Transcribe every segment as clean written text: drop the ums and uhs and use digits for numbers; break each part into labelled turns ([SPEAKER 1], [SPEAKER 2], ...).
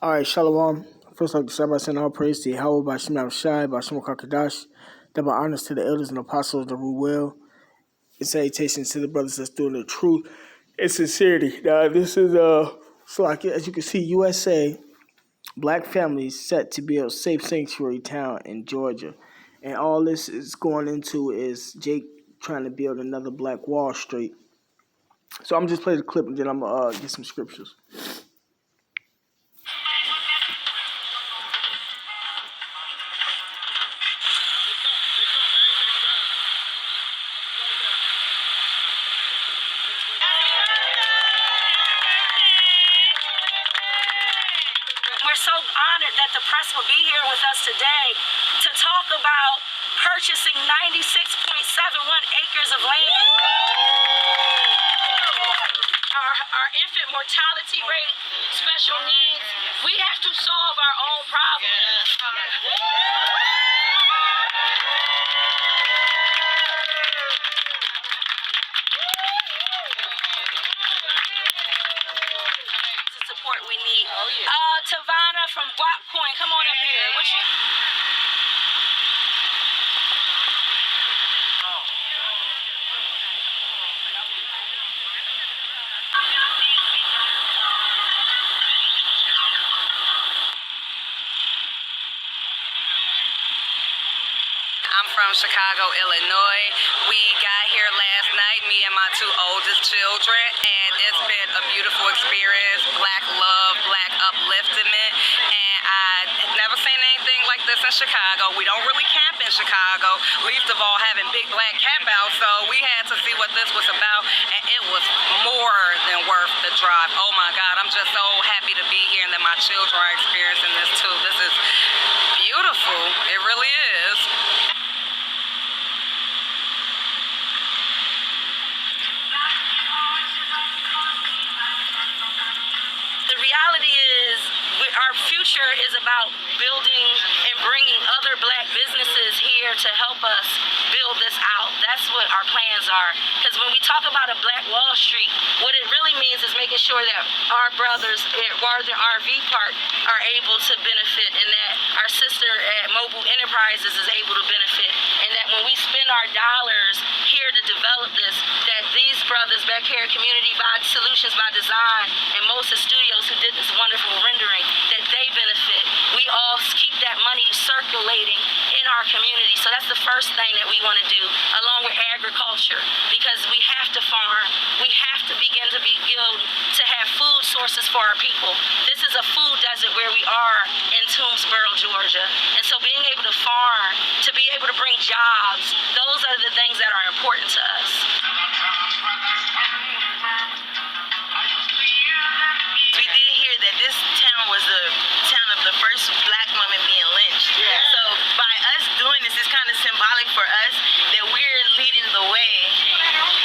[SPEAKER 1] All right, Shalom. First, I'd like to start by saying all praise to Yahweh, by Shem Shai, by Shem Kakadash. Double honors to the elders and apostles of the Ruel. And salutations to the brothers that's doing the truth and sincerity. Now, this is, so like, as you can see, USA, black families set to build safe sanctuary town in Georgia. And all this is going into is Jake trying to build another black Wall Street. So I'm just playing the clip and then I'm going to get some scriptures.
[SPEAKER 2] We're so honored that the press will be here with us today to talk about purchasing 96.71 acres of land. Our infant mortality rate, special needs, we have to solve our own problems. The support we need. Tavana from Guap Point, come on up here. What you? I'm from Chicago, Illinois. We got here last night, me and my two oldest children, and it's been a beautiful experience. Black love, black upliftment, and I've never seen anything like this in Chicago. We don't really camp in Chicago, least of all having big black campouts, so we had to see what this was about, and it was more than worth the drive. Oh my God, I'm just so happy to be here and that my children are experiencing this too. This is beautiful. It really is. The reality is our future is about building and bringing other black businesses here to help us build this out. That's what our plans are. Because when we talk about a black Wall Street, what it really means is making sure that our brothers at Warden RV Park are able to benefit, and that our sister at Mobile Enterprises is able to benefit, and that when we spend our dollars here to develop this, that these brothers back here at Community by Solutions by Design and Moses Studios, who did this wonderful rendering, that they benefit. We all keep that money circulating in our community. So that's the first thing that we want to do, along with agriculture, because we have to farm. We have to begin to build to have food sources for our people. This is a food desert where we are in Toomsboro, Georgia. And so being able to farm, to be able to bring jobs, those are the things that are important to us.
[SPEAKER 3] We did hear that this town was the town of the first black woman being lynched.
[SPEAKER 2] Yeah.
[SPEAKER 3] So by us doing this, it's kind of symbolic for us that we're leading the way.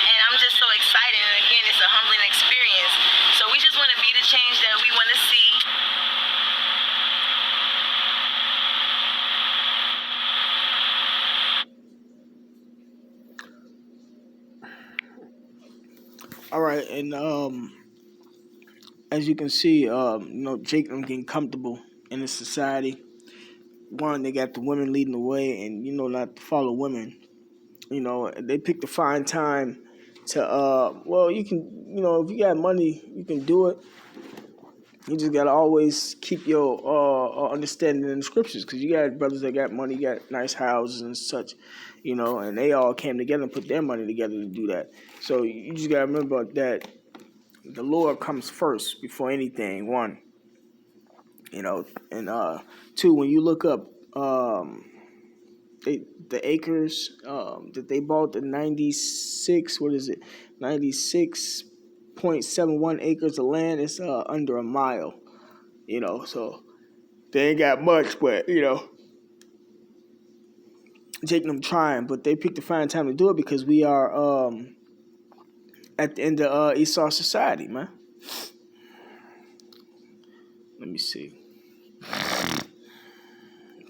[SPEAKER 3] And I'm just so excited. And again, it's a humbling experience. So we just want to be the change that we want to see.
[SPEAKER 1] All right, and as you can see, Jake them getting comfortable in this society. One, they got the women leading the way, and not to follow women. They picked a fine time to you can, if you got money, you can do it. You just gotta always keep your understanding in the scriptures, because you got brothers that got money, got nice houses and such, and they all came together and put their money together to do that. So you just gotta remember that the Lord comes first before anything. One, and two, when you look up the acres that they bought, the 96.71 acres of land, it's under a mile. So they ain't got much, but Jake them trying, but they picked a fine time to do it because we are at the end of Esau society, man. Let me see.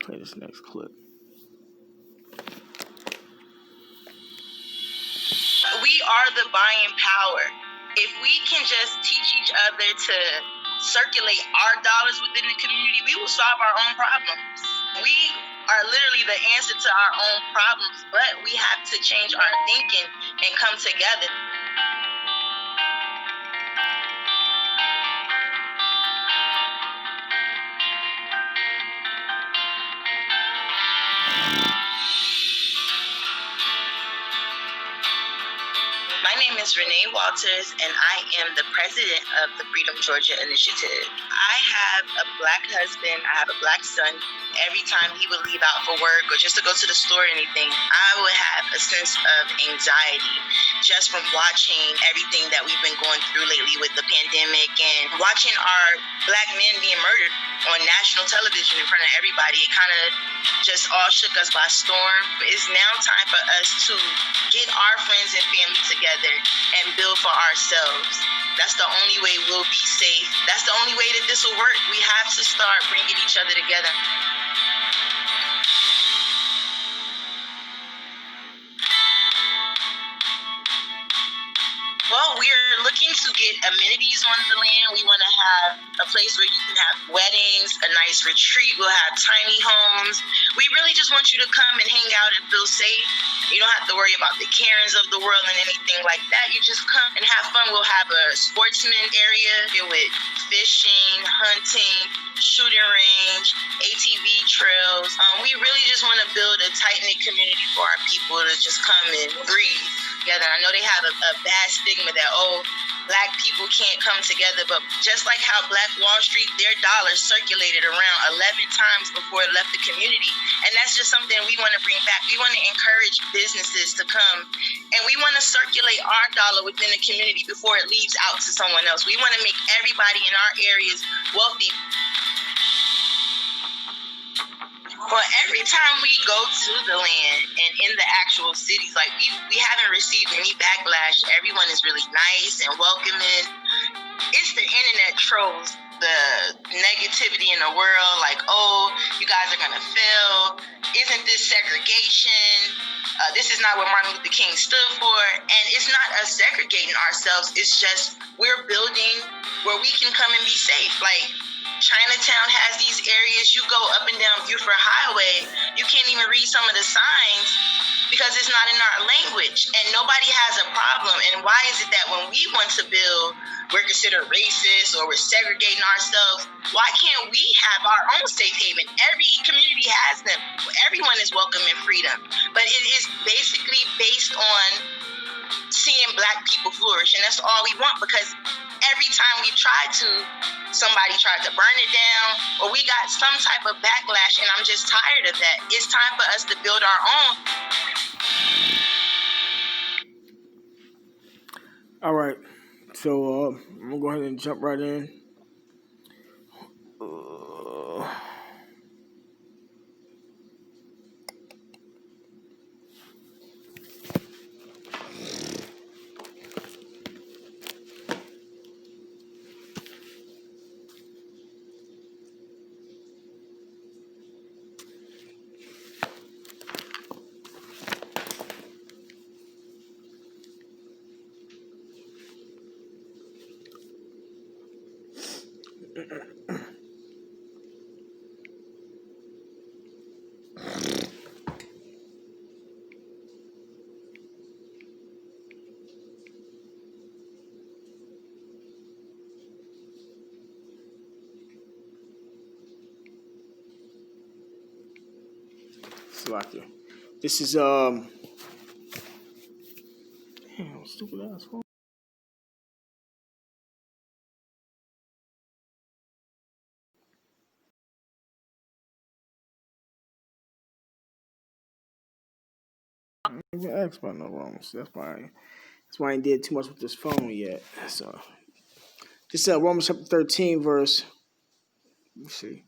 [SPEAKER 1] Play this next clip.
[SPEAKER 3] We are the buying power. If we can just teach each other to circulate our dollars within the community, we will solve our own problems. We are literally the answer to our own problems, but we have to change our thinking and come together. My name is Renee Walters, and I am the president of the Freedom Georgia Initiative. I have a Black husband. I have a Black son. Every time he would leave out for work or just to go to the store or anything, I would have a sense of anxiety just from watching everything that we've been going through lately with the pandemic and watching our Black men being murdered on national television in front of everybody. It kind of just all shook us by storm. It's now time for us to get our friends and family together and build for ourselves. That's the only way we'll be safe. That's the only way that this will work. We have to start bringing each other together. Well, we are looking to get amenities on the land. We want to have a place where you can have weddings, a nice retreat. We'll have tiny homes. We really just want you to come and hang out and feel safe. You don't have to worry about the Karens of the world and anything like that. You just come and have fun. We'll have a sportsman area with fishing, hunting, shooting range, ATV trails. We really just want to build a tight-knit community for our people to just come and breathe together. I know they have a bad stigma that, Black people can't come together, but just like how Black Wall Street, their dollars circulated around 11 times before it left the community, and that's just something we want to bring back. We want to encourage businesses to come, and we want to circulate our dollar within the community before it leaves out to someone else. We want to make everybody in our areas wealthy. Well, every time we go to the land and in the actual cities, like we haven't received any backlash. Everyone is really nice and welcoming. It's the internet trolls, the negativity in the world, like, you guys are gonna fail. Isn't this segregation? This is not what Martin Luther King stood for. And it's not us segregating ourselves. It's just we're building where we can come and be safe. Like, Chinatown has these areas. You go up and down Buford Highway, you can't even read some of the signs because it's not in our language, and nobody has a problem. And why is it that when we want to build, we're considered racist or we're segregating ourselves? Why can't we have our own safe haven? Every community has them. Everyone is welcome in freedom, but it is basically based on seeing Black people flourish, and that's all we want, because every time we somebody tried to burn it down, or we got some type of backlash, and I'm just tired of that. It's time for us to build our own.
[SPEAKER 1] All right, so I'm gonna go ahead and jump right in. Slocky. This is damn, stupid ass phone. I didn't even ask about no wrongs. That's why I ain't did too much with this phone yet. So this is Romans chapter 13, verse. Let's see.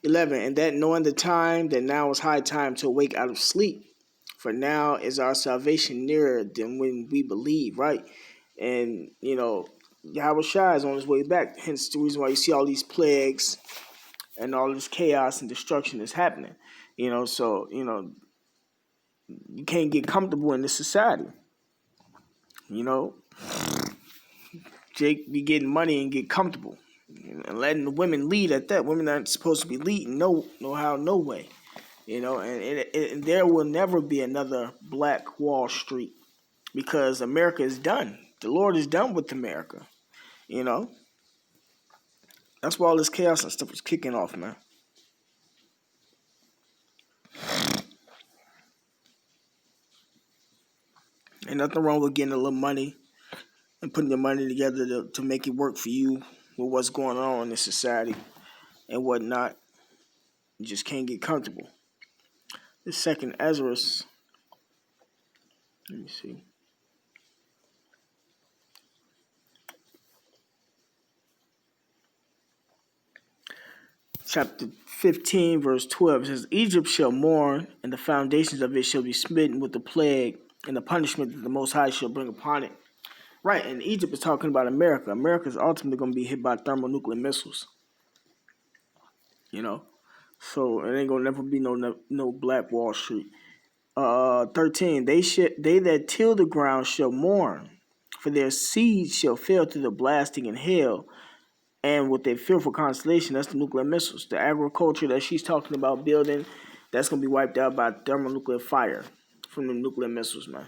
[SPEAKER 1] 11, and that knowing the time, that now is high time to awake out of sleep. For now is our salvation nearer than when we believe, right? And, Yahweh Shai is on his way back. Hence the reason why you see all these plagues and all this chaos and destruction is happening. So, you can't get comfortable in this society. Jake be getting money and get comfortable, and letting the women lead at that. Women aren't supposed to be leading, no how, no way. And there will never be another Black Wall Street because America is done. The Lord is done with America. You know, that's why all this chaos and stuff is kicking off, man. Ain't nothing wrong with getting a little money and putting your money together to make it work for you with what's going on in the society and whatnot. You just can't get comfortable. The second Ezra, let me see. Chapter 15, verse 12 says, Egypt shall mourn, and the foundations of it shall be smitten with the plague, and the punishment that the Most High shall bring upon it. Right, and Egypt is talking about America. America is ultimately going to be hit by thermonuclear missiles. You know? So it ain't going to never be no Black Wall Street. 13, they that till the ground shall mourn, for their seed shall fail through the blasting in hell, and with a fearful constellation, that's the nuclear missiles. The agriculture that she's talking about building, that's going to be wiped out by thermonuclear fire from the nuclear missiles, man.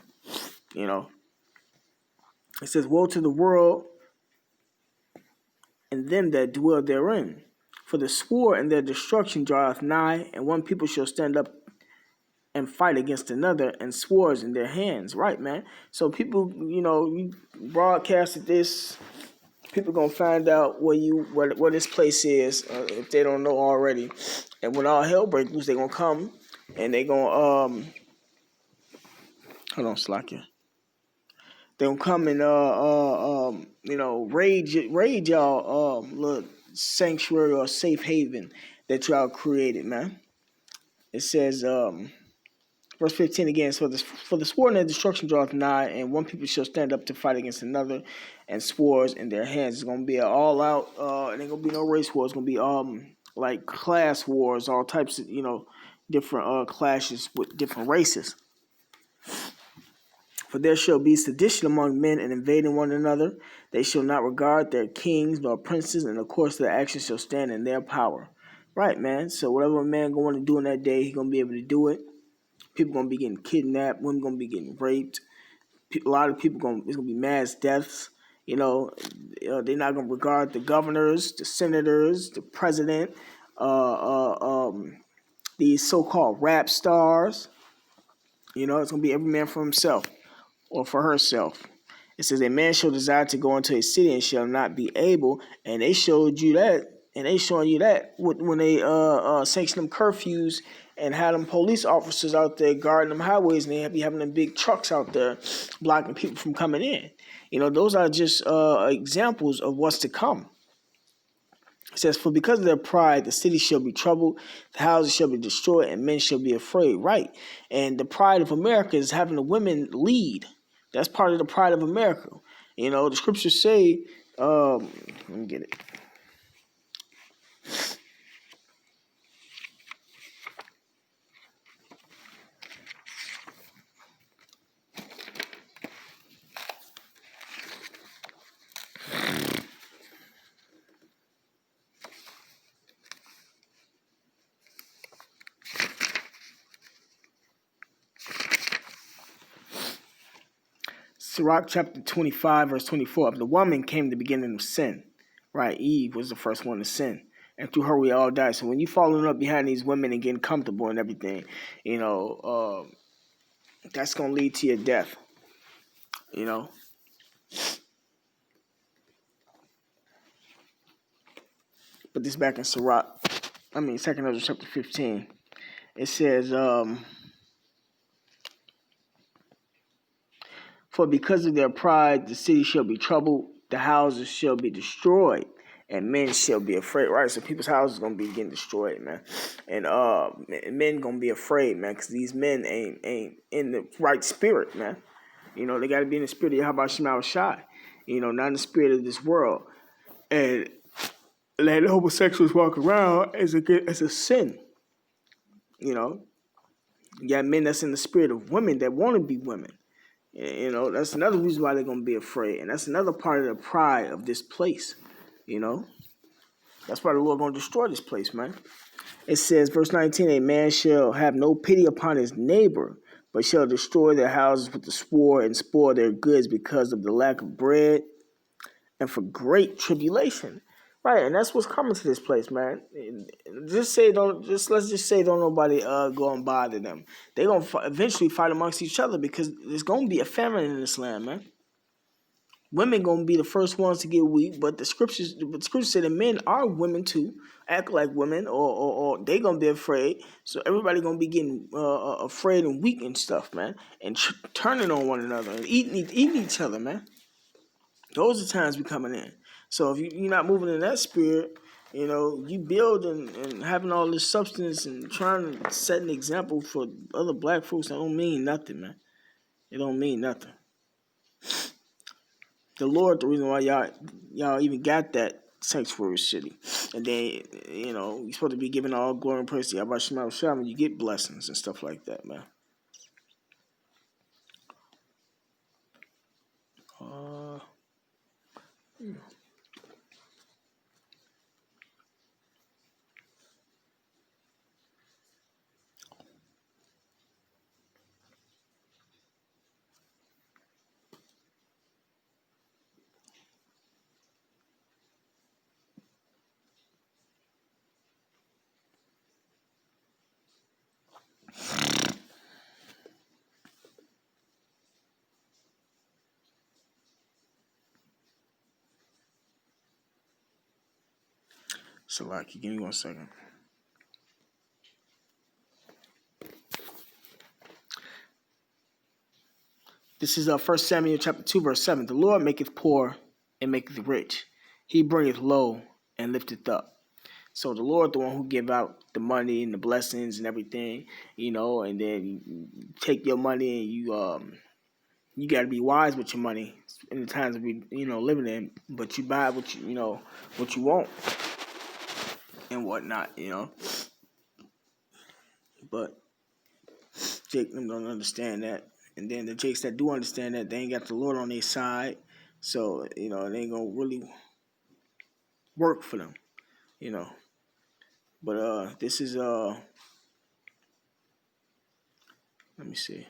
[SPEAKER 1] You know? It says, woe to the world and them that dwell therein. For the sword and their destruction draweth nigh, and one people shall stand up and fight against another, and swords in their hands. Right, man? So people, you broadcasted this. People gonna find out where this place is if they don't know already. And when all hell breaks loose, they gonna come and they gonna hold on, Slakia. They gonna come and raid y'all little sanctuary or safe haven that y'all created, man. It says verse 15 again, so for the sword and their destruction draweth nigh, and one people shall stand up to fight against another, and swords in their hands. It's gonna be an all out it ain't gonna be no race war. It's gonna be like class wars, all types of different clashes with different races. For there shall be sedition among men and invading one another. They shall not regard their kings nor princes, and of course their actions shall stand in their power. Right, man. So whatever a man going to do in that day, he's gonna be able to do it. People gonna be getting kidnapped. Women gonna be getting raped. A lot of people it's gonna be mass deaths. They're not gonna regard the governors, the senators, the president, these so-called rap stars. It's gonna be every man for himself or for herself. It says a man shall desire to go into a city and shall not be able, and they showed you that, and they showing you that when they sanction them curfews and had them police officers out there guarding them highways, and they be having them big trucks out there blocking people from coming in. Those are just examples of what's to come. It says, for because of their pride, the city shall be troubled, the houses shall be destroyed, and men shall be afraid. Right. And the pride of America is having the women lead. That's part of the pride of America. The scriptures say, let me get it. Sirach chapter 25, verse 24. Of the woman came the beginning of sin. Right, Eve was the first one to sin. And through her we all die. So when you following up behind these women and getting comfortable and everything, that's going to lead to your death. Put this back in Sirach. 2nd Ezra chapter 15. It says, for because of their pride, the city shall be troubled, the houses shall be destroyed, and men shall be afraid. Right, so people's houses going to be getting destroyed, man. And men going to be afraid, man, because these men ain't in the right spirit, man. They got to be in the spirit of Yahweh Shema Shai, not in the spirit of this world. And letting homosexuals walk around is a sin. You got men that's in the spirit of women that want to be women. You know, that's another reason why they're gonna be afraid, and that's another part of the pride of this place. You know, that's why the Lord gonna destroy this place, man. It says, verse 19, a man shall have no pity upon his neighbor, but shall destroy their houses with the sword and spoil their goods because of the lack of bread and for great tribulation. Right, and that's what's coming to this place, man. Let's just say don't nobody go and bother them. They're gonna eventually fight amongst each other because there's gonna be a famine in this land, man. Women gonna be the first ones to get weak, but the scriptures say that men are women too, act like women, or they gonna be afraid. So everybody gonna be getting afraid and weak and stuff, man, and turning on one another and eating each other, man. Those are times we coming in. So if you're not moving in that spirit, you know, you building and having all this substance and trying to set an example for other black folks, that don't mean nothing, man. It don't mean nothing. The Lord, the reason why y'all even got that sanctuary city. And then, you know, you're supposed to be giving all glory and praise to Yahweh Shema Shah when you get blessings and stuff like that, man. Salaki, give me 1 second. This is 1 Samuel chapter 2, verse 7. The Lord maketh poor and maketh rich. He bringeth low and lifteth up. So the Lord, the one who give out the money and the blessings and everything, you know, and then you take your money and you got to be wise with your money in the times that we, you know, living in. But you buy what you know, what you want and whatnot, you know. But Jake them don't understand that. And then the Jakes that do understand that, they ain't got the Lord on their side. So, you know, it ain't going to really work for them, you know. But this is, let me see.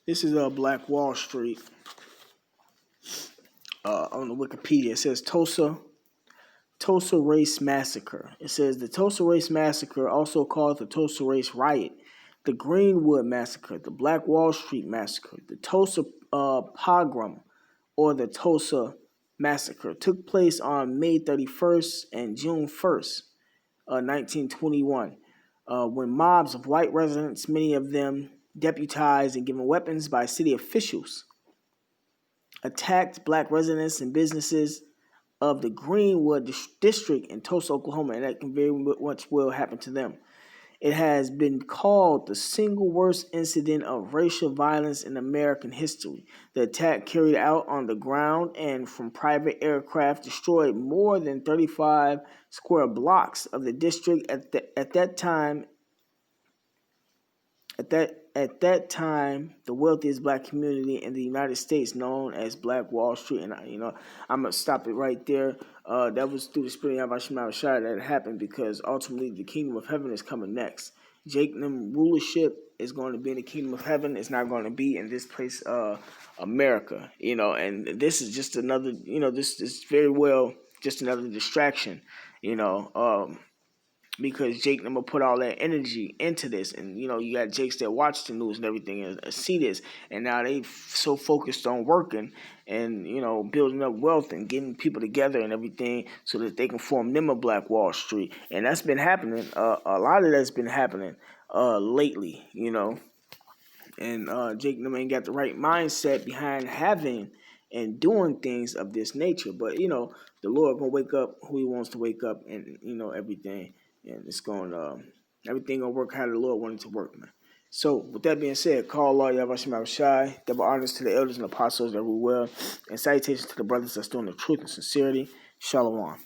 [SPEAKER 1] This is Black Wall Street on the Wikipedia. It says Tulsa Race Massacre. It says the Tulsa Race Massacre, also called the Tulsa Race Riot, the Greenwood Massacre, the Black Wall Street Massacre, the Tulsa Pogrom, or the Tulsa Massacre, took place on May 31st and June 1st, 1921, when mobs of white residents, many of them deputized and given weapons by city officials, attacked black residents and businesses of the Greenwood district in Tulsa, Oklahoma, and that can very much well happen to them. It has been called the single worst incident of racial violence in American history. The attack, carried out on the ground and from private aircraft, destroyed more than 35 square blocks of the district at that time. At that time, the wealthiest black community in the United States, known as Black Wall Street. And I'm gonna stop it right there. That was through the spirit of Yahweh Shai that happened, because ultimately the kingdom of heaven is coming next. Jacob rulership is going to be in the kingdom of heaven. It's not going to be in this place, America. You know, and this is just another. You know, this is very well just another distraction. You know. Because Jake will put all that energy into this, and you know, you got Jakes that watch the news and everything and see this, and now they so focused on working and, you know, building up wealth and getting people together and everything so that they can form them a Black Wall Street. And that's been happening. A lot of that's been happening lately, you know. And Jake ain't got the right mindset behind having and doing things of this nature. But, you know, the Lord gonna wake up who he wants to wake up, and, you know, everything. And it's going everything gonna work how the Lord wanted it to work, man. So with that being said, call Allah Yahweh Shai, double honors to the elders and apostles everywhere, and salutations to the brothers that's doing the truth and sincerity. Shalom.